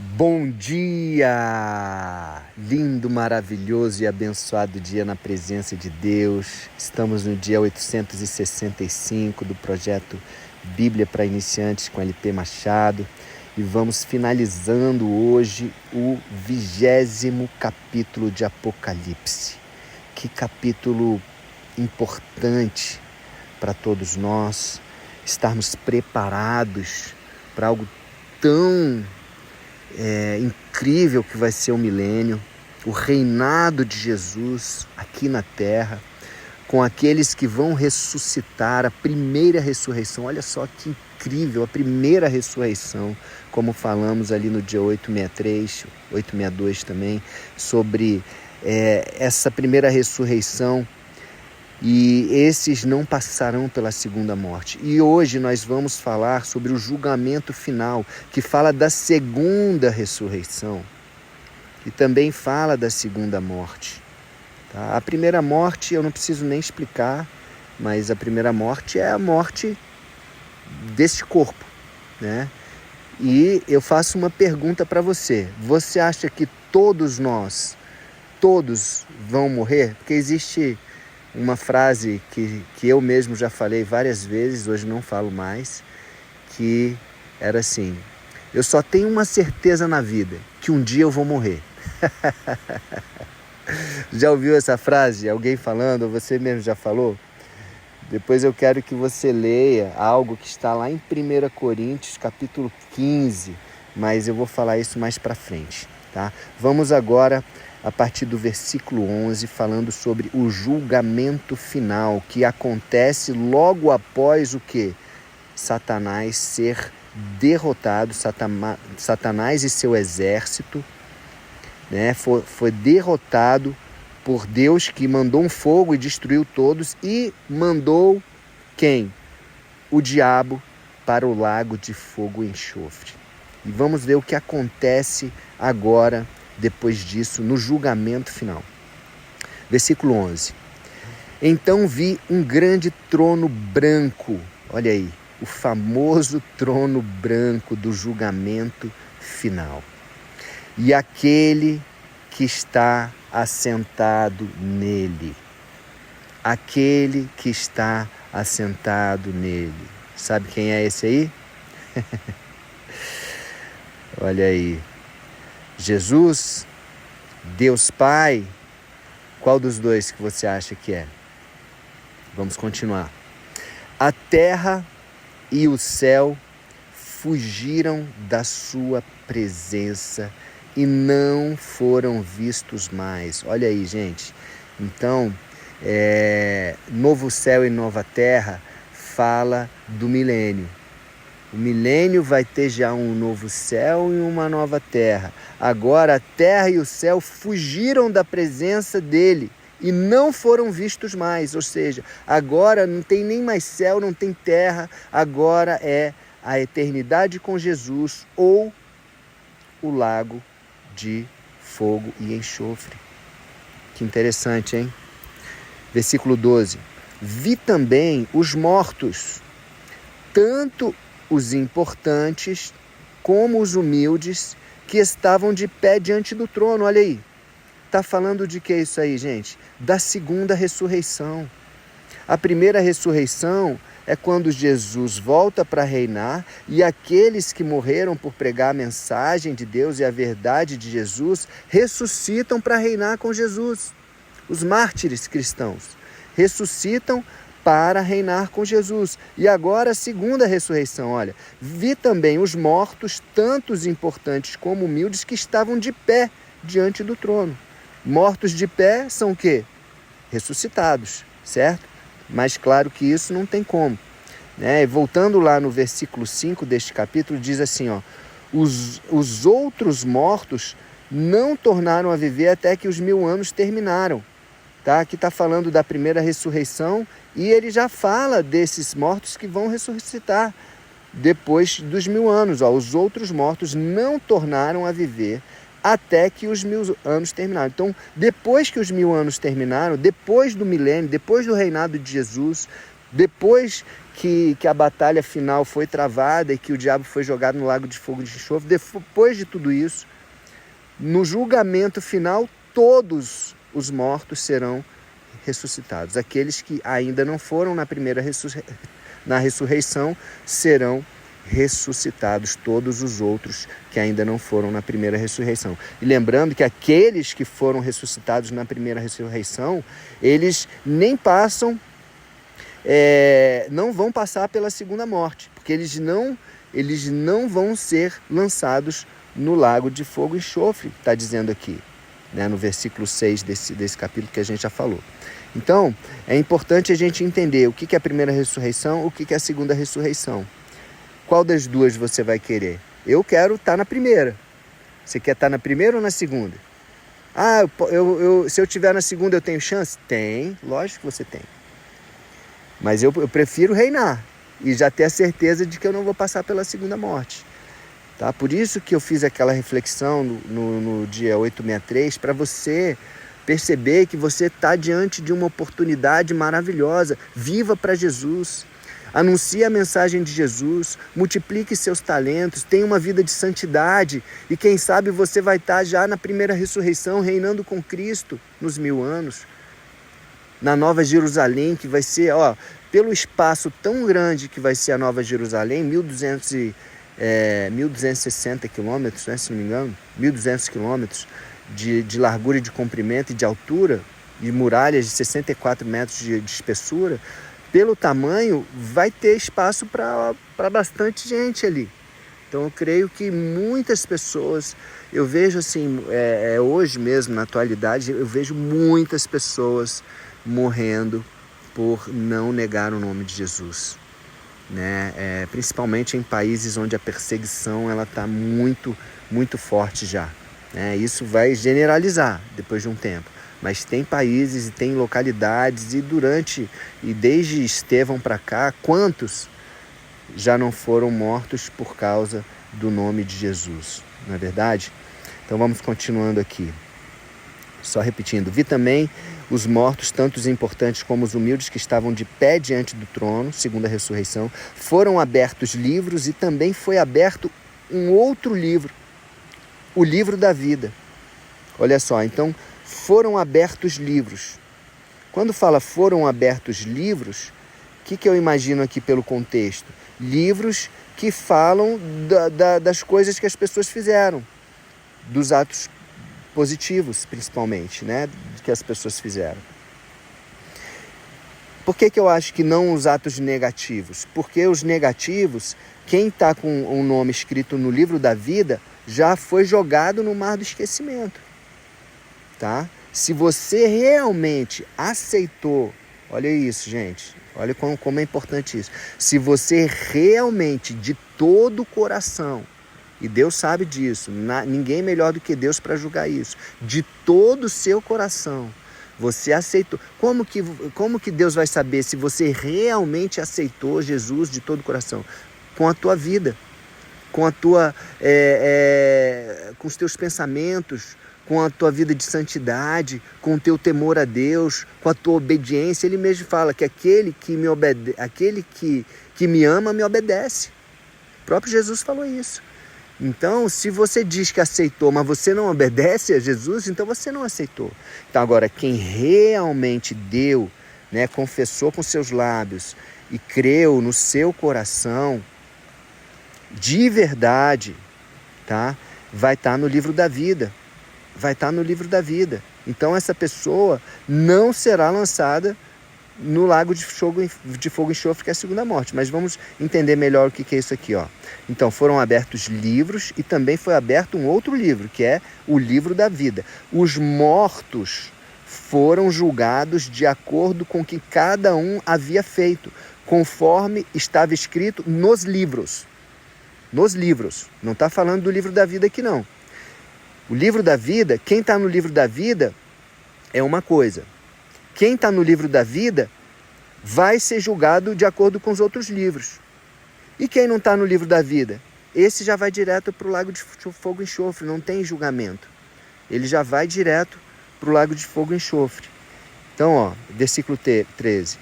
Bom dia! Lindo, maravilhoso e abençoado dia na presença de Deus. Estamos no dia 865 do projeto Bíblia para Iniciantes com LP Machado e vamos finalizando hoje o 20º capítulo de Apocalipse. Que capítulo importante para todos nós estarmos preparados para algo tão incrível que vai ser o milênio, o reinado de Jesus aqui na terra, com aqueles que vão ressuscitar, a primeira ressurreição. Olha só que incrível, a primeira ressurreição, como falamos ali no dia 863, 862 também, sobre essa primeira ressurreição. E esses não passarão pela segunda morte. E hoje nós vamos falar sobre o julgamento final, que fala da segunda ressurreição. E também fala da segunda morte. Tá? A primeira morte eu não preciso nem explicar, mas a primeira morte é a morte deste corpo, né? E eu faço uma pergunta para você. Você acha que todos vão morrer? Porque existe uma frase que eu mesmo já falei várias vezes, hoje não falo mais, que era assim: eu só tenho uma certeza na vida, que um dia eu vou morrer. Já ouviu essa frase? Alguém falando, ou você mesmo já falou? Depois eu quero que você leia algo que está lá em 1 Coríntios, capítulo 15, mas eu vou falar isso mais para frente, tá? Vamos agora a partir do versículo 11, falando sobre o julgamento final, que acontece logo após o quê? Satanás ser derrotado, Satanás e seu exército, né? Foi derrotado por Deus, que mandou um fogo e destruiu todos, e mandou quem? O diabo para o lago de fogo e enxofre. E vamos ver o que acontece agora, depois disso, no julgamento final. Versículo 11. Então vi um grande trono branco. Olha aí, o famoso trono branco do julgamento final. E aquele que está assentado nele. Aquele que está assentado nele. Sabe quem é esse aí? Olha aí. Jesus, Deus Pai, qual dos dois que você acha que é? Vamos continuar. A terra e o céu fugiram da sua presença e não foram vistos mais. Olha aí, gente. Então, novo céu e nova terra fala do milênio. O milênio vai ter já um novo céu e uma nova terra. Agora a terra e o céu fugiram da presença dele e não foram vistos mais. Ou seja, agora não tem nem mais céu, não tem terra. Agora é a eternidade com Jesus ou o lago de fogo e enxofre. Que interessante, hein? Versículo 12. Vi também os mortos, tanto os importantes como os humildes, que estavam de pé diante do trono. Olha aí, está falando de que isso aí, gente? Da segunda ressurreição. A primeira ressurreição é quando Jesus volta para reinar e aqueles que morreram por pregar a mensagem de Deus e a verdade de Jesus ressuscitam para reinar com Jesus. Os mártires cristãos ressuscitam para reinar com Jesus. E agora a segunda ressurreição, olha. Vi também os mortos, tanto os importantes como humildes, que estavam de pé diante do trono. Mortos de pé são o quê? Ressuscitados, certo? Mas claro que isso não tem como, né? Voltando lá no versículo 5 deste capítulo, diz assim, ó: os outros mortos não tornaram a viver até que os 1000 anos terminaram. Tá? Aqui está falando da primeira ressurreição e ele já fala desses mortos que vão ressuscitar depois dos 1000 anos. Ó, os outros mortos não tornaram a viver até que os 1000 anos terminaram. Então, depois que os 1000 anos terminaram, depois do milênio, depois do reinado de Jesus, Depois que a batalha final foi travada e que o diabo foi jogado no lago de fogo de enxofre, depois de tudo isso, no julgamento final, todos os mortos serão ressuscitados. Aqueles que ainda não foram na ressurreição serão ressuscitados, todos os outros que ainda não foram na primeira ressurreição. E lembrando que aqueles que foram ressuscitados na primeira ressurreição, eles nem passam, não vão passar pela segunda morte, porque eles não vão ser lançados no lago de fogo e enxofre, está dizendo aqui, né, no versículo 6 desse capítulo que a gente já falou. Então, é importante a gente entender o que é a primeira ressurreição, o que é a segunda ressurreição. Qual das duas você vai querer? Eu quero estar na primeira. Você quer estar na primeira ou na segunda? Se eu estiver na segunda eu tenho chance? Tem, lógico que você tem. Mas eu prefiro reinar e já ter a certeza de que eu não vou passar pela segunda morte. Tá? Por isso que eu fiz aquela reflexão no dia 863, para você perceber que você está diante de uma oportunidade maravilhosa. Viva para Jesus. Anuncie a mensagem de Jesus, multiplique seus talentos, tenha uma vida de santidade e quem sabe você vai estar já na primeira ressurreição, reinando com Cristo nos 1000 anos. Na Nova Jerusalém, que vai ser, pelo espaço tão grande que vai ser a Nova Jerusalém, 1.260 quilômetros, né, se não me engano, 1.200 quilômetros de largura e de comprimento e de altura, e muralhas de 64 metros de espessura. Pelo tamanho, vai ter espaço para bastante gente ali. Então eu creio que muitas pessoas, eu vejo assim, hoje mesmo, na atualidade, eu vejo muitas pessoas morrendo por não negar o nome de Jesus, né? Principalmente em países onde a perseguição está muito, muito forte já, né? Isso vai generalizar depois de um tempo. Mas tem países e tem localidades e desde Estevão para cá, quantos já não foram mortos por causa do nome de Jesus, não é verdade? Então vamos continuando aqui. Só repetindo, vi também os mortos, tanto os importantes como os humildes, que estavam de pé diante do trono, segundo a ressurreição. Foram abertos livros e também foi aberto um outro livro, o livro da vida. Olha só, então foram abertos livros. Quando fala foram abertos livros, o que eu imagino aqui pelo contexto? Livros que falam das coisas que as pessoas fizeram, dos atos positivos, principalmente, né, que as pessoas fizeram. Por que eu acho que não os atos negativos? Porque os negativos, quem está com um nome escrito no livro da vida, já foi jogado no mar do esquecimento. Tá? Se você realmente aceitou, olha isso, gente, olha como é importante isso. Se você realmente, de todo o coração, e Deus sabe disso, ninguém melhor do que Deus para julgar isso, de todo o seu coração, você aceitou. Como que Deus vai saber se você realmente aceitou Jesus de todo o coração? Com a tua vida, com com os teus pensamentos, com a tua vida de santidade, com o teu temor a Deus, com a tua obediência. Ele mesmo fala que aquele que me ama, me obedece. O próprio Jesus falou isso. Então, se você diz que aceitou, mas você não obedece a Jesus, então você não aceitou. Então, agora, quem realmente deu, né, confessou com seus lábios e creu no seu coração, de verdade, tá? Vai estar no livro da vida. Vai estar no livro da vida. Então essa pessoa não será lançada no lago de fogo e enxofre, que é a segunda morte. Mas vamos entender melhor o que é isso aqui, ó. Então foram abertos livros e também foi aberto um outro livro, que é o livro da vida. Os mortos foram julgados de acordo com o que cada um havia feito, conforme estava escrito nos livros. Nos livros. Não está falando do livro da vida aqui, não. O livro da vida, quem está no livro da vida é uma coisa. Quem está no livro da vida vai ser julgado de acordo com os outros livros. E quem não está no livro da vida? Esse já vai direto para o lago de fogo e enxofre, não tem julgamento. Ele já vai direto para o lago de fogo e enxofre. Então, ó, versículo 13.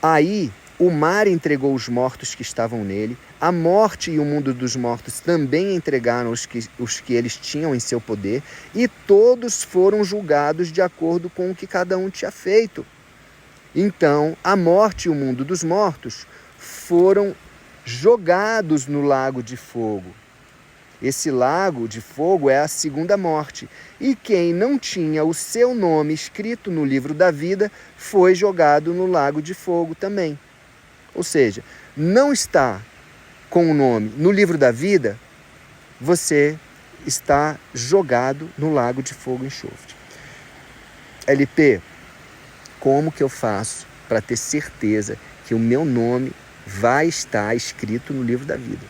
Aí O mar entregou os mortos que estavam nele, a morte e o mundo dos mortos também entregaram os que eles tinham em seu poder, e todos foram julgados de acordo com o que cada um tinha feito. Então, a morte e o mundo dos mortos foram jogados no lago de fogo. Esse lago de fogo é a segunda morte. E quem não tinha o seu nome escrito no livro da vida foi jogado no lago de fogo também. Ou seja, não está com o nome no livro da vida, você está jogado no lago de fogo e enxofre. LP, como que eu faço para ter certeza que o meu nome vai estar escrito no livro da vida?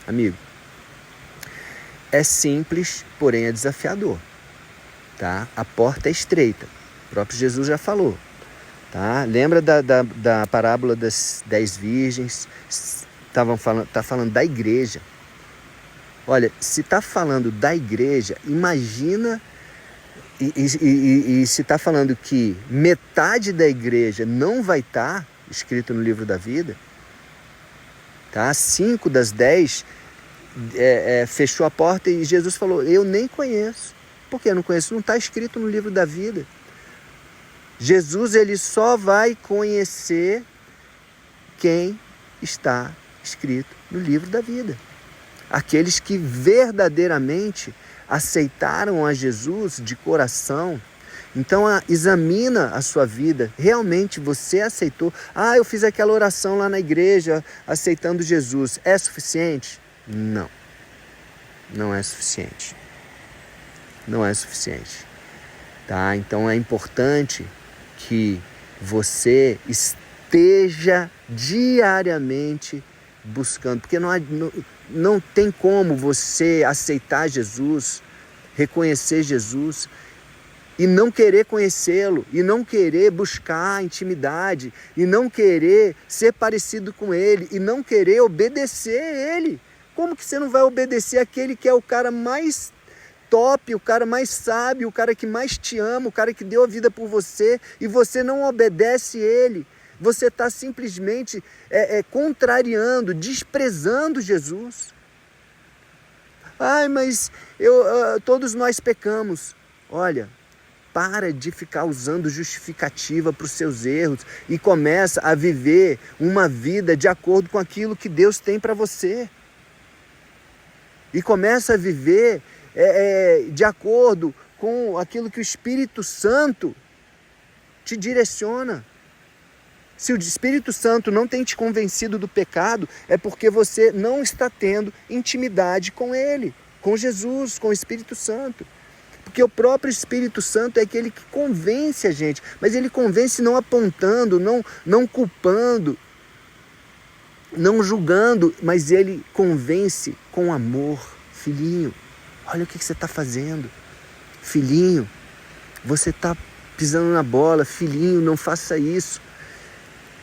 Amigo, é simples, porém é desafiador, tá? A porta é estreita, o próprio Jesus já falou, tá? Lembra da parábola das 10 virgens? Tá falando da igreja. Olha, se está falando da igreja, imagina, e se está falando que metade da igreja não vai estar escrito no livro da vida, tá? 5 das 10 fechou a porta e Jesus falou, eu nem conheço. Por que eu não conheço? Não está escrito no livro da vida. Jesus, ele só vai conhecer quem está escrito no livro da vida. Aqueles que verdadeiramente aceitaram a Jesus de coração. Então, examina a sua vida. Realmente você aceitou? Eu fiz aquela oração lá na igreja aceitando Jesus. É suficiente? Não. Não é suficiente. Não é suficiente. Tá? Então, é importante que você esteja diariamente buscando, porque não tem como você aceitar Jesus, reconhecer Jesus e não querer conhecê-lo, e não querer buscar intimidade, e não querer ser parecido com ele, e não querer obedecer a ele. Como que você não vai obedecer aquele que é o cara mais top, o cara mais sábio, o cara que mais te ama, o cara que deu a vida por você, e você não obedece ele? Você está simplesmente contrariando, desprezando Jesus. Mas todos nós pecamos. Olha, para de ficar usando justificativa para os seus erros e começa a viver uma vida de acordo com aquilo que Deus tem para você. E começa a viver de acordo com aquilo que o Espírito Santo te direciona. Se o Espírito Santo não tem te convencido do pecado, é porque você não está tendo intimidade com Ele, com Jesus, com o Espírito Santo. Porque o próprio Espírito Santo é aquele que convence a gente, mas ele convence não apontando, não culpando, não julgando, mas ele convence com amor. Filhinho, olha o que você está fazendo. Filhinho, você está pisando na bola. Filhinho, não faça isso.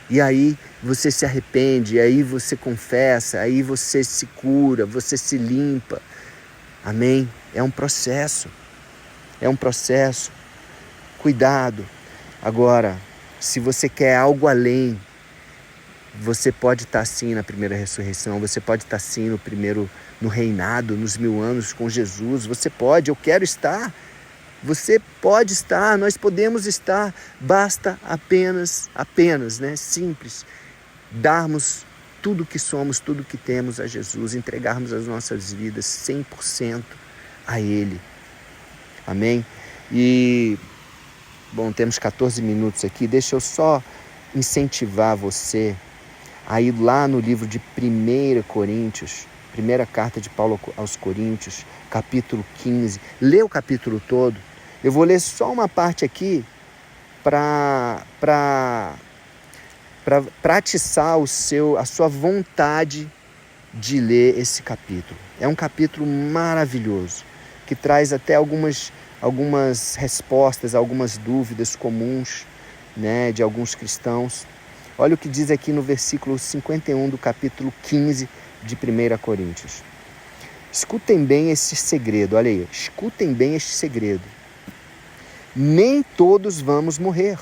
E aí você se arrepende, aí você confessa, aí você se cura, você se limpa. Amém? É um processo. É um processo. Cuidado. Agora, se você quer algo além, você pode estar sim na primeira ressurreição, você pode estar sim no reinado, nos 1000 anos com Jesus. Você pode, eu quero estar. Você pode estar, nós podemos estar, basta apenas, né, simples, darmos tudo que somos, tudo que temos a Jesus, entregarmos as nossas vidas 100% a Ele. Amém? E, bom, temos 14 minutos aqui, deixa eu só incentivar você a ir lá no livro de 1 Coríntios, primeira carta de Paulo aos Coríntios, capítulo 15, lê o capítulo todo. Eu vou ler só uma parte aqui para atiçar a sua vontade de ler esse capítulo. É um capítulo maravilhoso, que traz até algumas respostas, algumas dúvidas comuns, né, de alguns cristãos. Olha o que diz aqui no versículo 51 do capítulo 15 de 1 Coríntios. Escutem bem esse segredo, olha aí, escutem bem este segredo. Nem todos vamos morrer.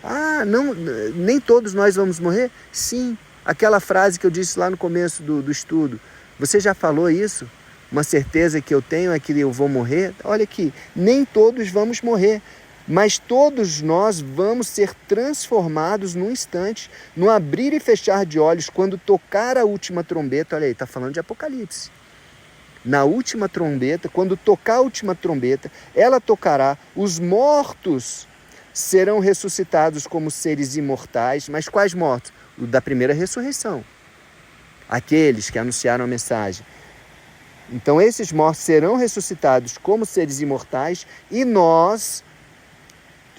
Ah, não, nem todos nós vamos morrer? Sim, aquela frase que eu disse lá no começo do estudo. Você já falou isso? Uma certeza que eu tenho é que eu vou morrer? Olha aqui, nem todos vamos morrer, mas todos nós vamos ser transformados num instante, no abrir e fechar de olhos, quando tocar a última trombeta. Olha aí, está falando de Apocalipse. Na última trombeta, quando tocar a última trombeta, ela tocará, os mortos serão ressuscitados como seres imortais. Mas quais mortos? O da primeira ressurreição. Aqueles que anunciaram a mensagem. Então esses mortos serão ressuscitados como seres imortais e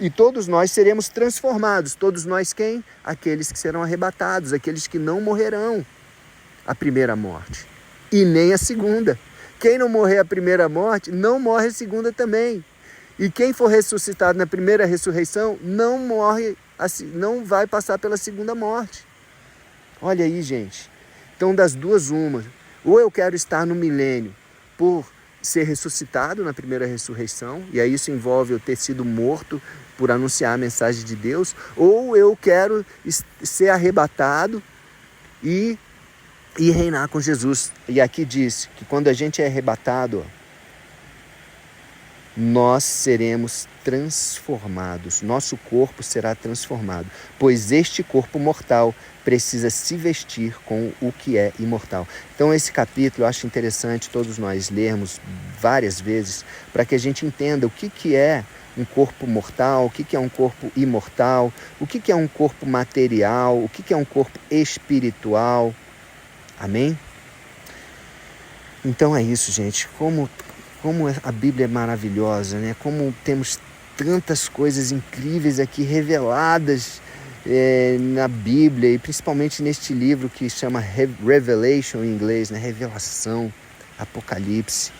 todos nós seremos transformados. Todos nós quem? Aqueles que serão arrebatados, aqueles que não morrerão a primeira morte e nem a segunda. Quem não morrer a primeira morte, não morre a segunda também. E quem for ressuscitado na primeira ressurreição, não morre, não vai passar pela segunda morte. Olha aí, gente. Então, das duas, uma. Ou eu quero estar no milênio por ser ressuscitado na primeira ressurreição, e aí isso envolve eu ter sido morto por anunciar a mensagem de Deus, ou eu quero ser arrebatado e reinar com Jesus. E aqui diz que quando a gente é arrebatado, nós seremos transformados, nosso corpo será transformado, pois este corpo mortal precisa se vestir com o que é imortal. Então esse capítulo eu acho interessante todos nós lermos várias vezes, para que a gente entenda o que é um corpo mortal, o que é um corpo imortal, o que é um corpo material, o que é um corpo espiritual. Amém? Então é isso, gente. Como a Bíblia é maravilhosa, né? Como temos tantas coisas incríveis aqui reveladas na Bíblia, e principalmente neste livro que chama Revelation em inglês, né? Revelação, Apocalipse.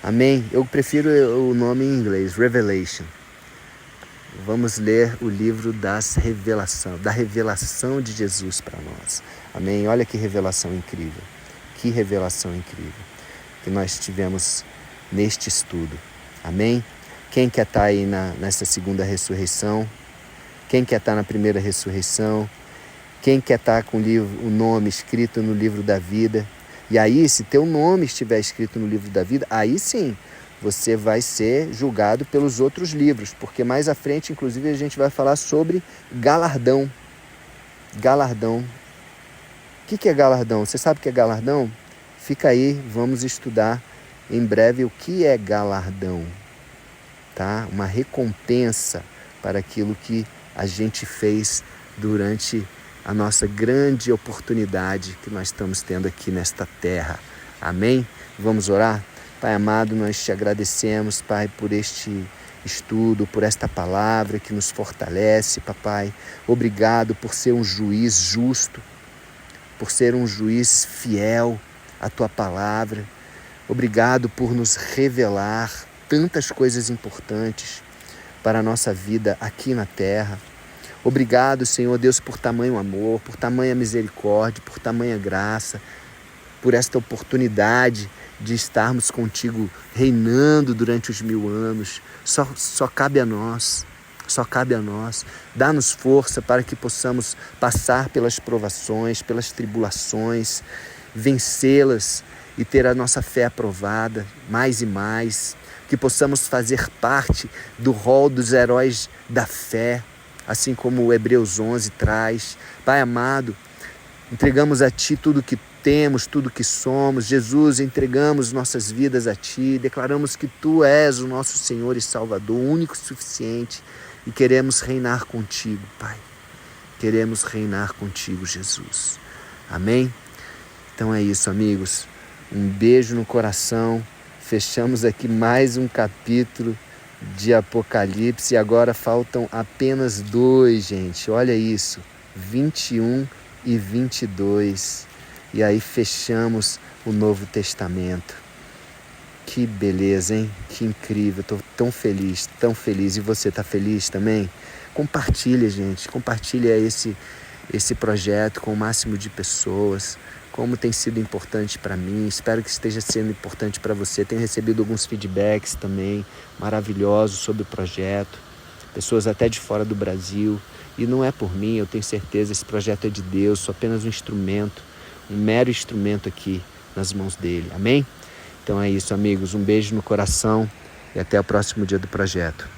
Amém? Eu prefiro o nome em inglês, Revelation. Vamos ler o livro da revelação de Jesus para nós. Amém? Olha que revelação incrível. Que revelação incrível que nós tivemos neste estudo. Amém? Quem quer estar aí nessa segunda ressurreição? Quem quer estar na primeira ressurreição? Quem quer estar com o nome escrito no livro da vida? E aí, se teu nome estiver escrito no livro da vida, aí sim, você vai ser julgado pelos outros livros, porque mais à frente, inclusive, a gente vai falar sobre galardão. Galardão. O que é galardão? Você sabe o que é galardão? Fica aí, vamos estudar em breve o que é galardão, tá? Uma recompensa para aquilo que a gente fez durante a nossa grande oportunidade que nós estamos tendo aqui nesta terra. Amém? Vamos orar? Pai amado, nós te agradecemos, Pai, por este estudo, por esta palavra que nos fortalece, Papai. Obrigado por ser um juiz justo, por ser um juiz fiel à tua palavra. Obrigado por nos revelar tantas coisas importantes para a nossa vida aqui na terra. Obrigado, Senhor Deus, por tamanho amor, por tamanha misericórdia, por tamanha graça, por esta oportunidade de estarmos contigo reinando durante os 1000 anos. Só cabe a nós, só cabe a nós. Dá-nos força para que possamos passar pelas provações, pelas tribulações, vencê-las e ter a nossa fé aprovada mais e mais, que possamos fazer parte do rol dos heróis da fé, assim como o Hebreus 11 traz. Pai amado, entregamos a Ti tudo que temos, tudo que somos. Jesus, entregamos nossas vidas a Ti, declaramos que Tu és o nosso Senhor e Salvador, o único e suficiente, e queremos reinar contigo, Pai. Queremos reinar contigo, Jesus. Amém? Então é isso, amigos. Um beijo no coração. Fechamos aqui mais um capítulo de Apocalipse. E agora faltam apenas 2, gente. Olha isso. 21 e 22. E aí fechamos o Novo Testamento. Que beleza, hein? Que incrível. Estou tão feliz, tão feliz. E você está feliz também? Compartilha, gente. Compartilha esse projeto com o máximo de pessoas. Como tem sido importante para mim, espero que esteja sendo importante para você. Tenho recebido alguns feedbacks também maravilhosos sobre o projeto, pessoas até de fora do Brasil, E não é por mim, eu tenho certeza, esse projeto é de Deus, sou apenas um instrumento, um mero instrumento aqui nas mãos dele. Amém? Então é isso, amigos. Um beijo no coração e até o próximo dia do projeto.